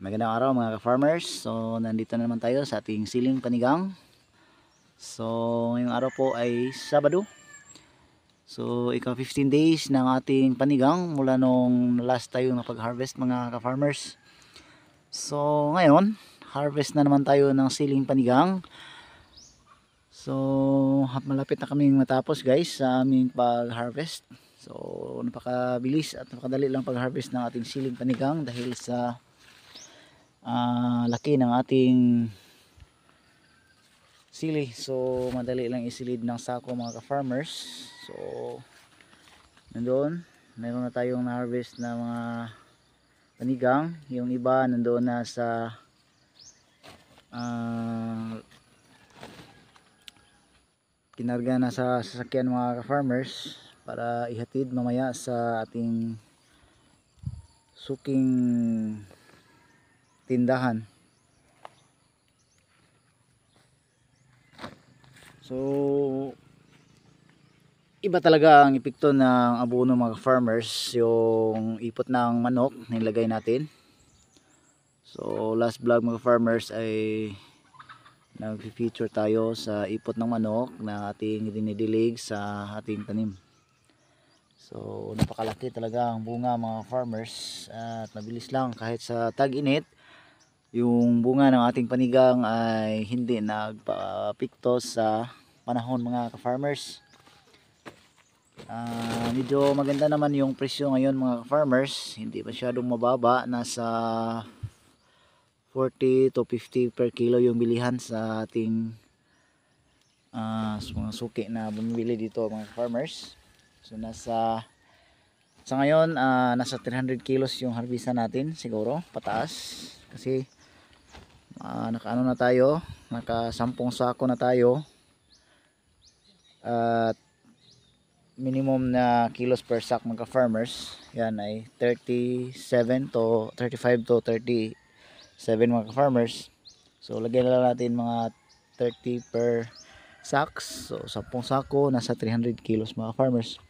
Magandang araw mga ka-farmers. So nandito na naman tayo sa ating siling panigang. So ngayong araw po ay Sabado. So ika 15 days ng ating panigang mula nung last tayo napag-harvest mga ka-farmers. So ngayon, harvest na naman tayo ng siling panigang. So malapit na kaming matapos guys sa aming pag-harvest. So napakabilis at napakadali lang pag-harvest ng ating siling panigang dahil sa laki ng ating sili. So madali lang isilid ng sako mga ka-farmers. So nandoon meron na tayong na-harvest na mga panigang. Yung iba nandoon na sa kinarga na sa sasakyan mga ka-farmers para ihatid mamaya sa ating suking tindahan. So iba talaga ang epekto ng abono mga farmers, yung ipot ng manok na nilagay natin. So last vlog mga farmers ay nag-feature tayo sa ipot ng manok na ating dinidilig sa ating tanim. So napakalaki talaga ang bunga mga farmers at mabilis lang kahit sa tag-init. Yung bunga ng ating panigang ay hindi nagpapikto sa panahon mga ka-farmers. Medyo maganda naman yung presyo ngayon mga ka-farmers, hindi masyadong mababa, nasa 40 to 50 per kilo yung bilihan sa ating mga suki na bumibili dito mga ka-farmers. So sa ngayon nasa 300 kilos yung harvestan natin siguro pataas kasi nakaano na tayo, naka 10 sako na tayo at minimum na kilos per sack mga farmers yan ay 35 to 37 mga farmers. So lagyan na lang natin mga 30 per sacks, so 10 sako nasa 300 kilos mga farmers.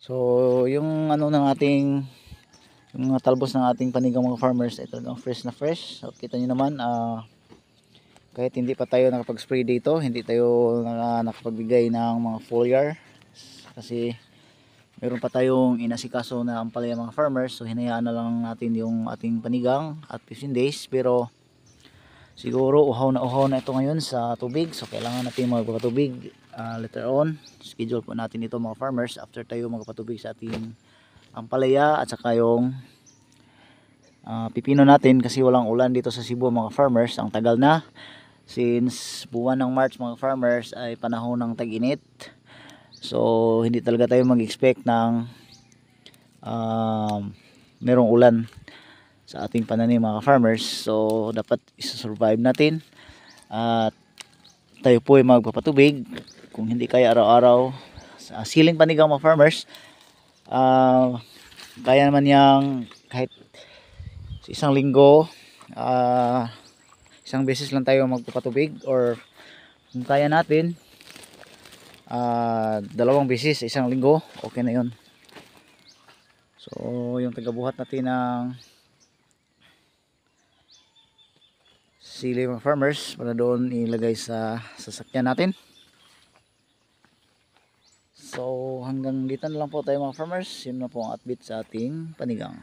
So yung ano ng ating yung mga talbos ng ating panigang mga farmers ay talagang fresh na fresh. So kita nyo naman kahit hindi pa tayo nakapag-spray dito, hindi tayo nakapagbigay ng mga foliar kasi meron pa tayong inasikaso na ampalaya mga farmers. So hinayaan na lang natin yung ating panigang at 15 days, pero siguro uhaw na ito ngayon sa tubig. So kailangan natin magpapatubig later on. Schedule po natin ito mga farmers after tayo magpapatubig sa ating ampalaya at saka yung pipino natin kasi walang ulan dito sa Cebu mga farmers. Ang tagal na, since buwan ng March mga farmers ay panahon ng tag-init. So hindi talaga tayo mag-expect ng merong ulan sa ating pananim mga farmers. So dapat isa-survive natin at tayo po ay magpapatubig kung hindi kaya araw-araw sa siling panigang mga farmers. Kaya naman yang kahit sa isang linggo isang beses lang tayo magpapatubig, or kung kaya natin 2 beses sa isang linggo, okay na yun. So yung tagabuhat natin ng sili mga farmers para doon ilagay sa sasakyan natin. So hanggang dito na lang po tayo mga farmers. Yun na po ang update sa ating panigang.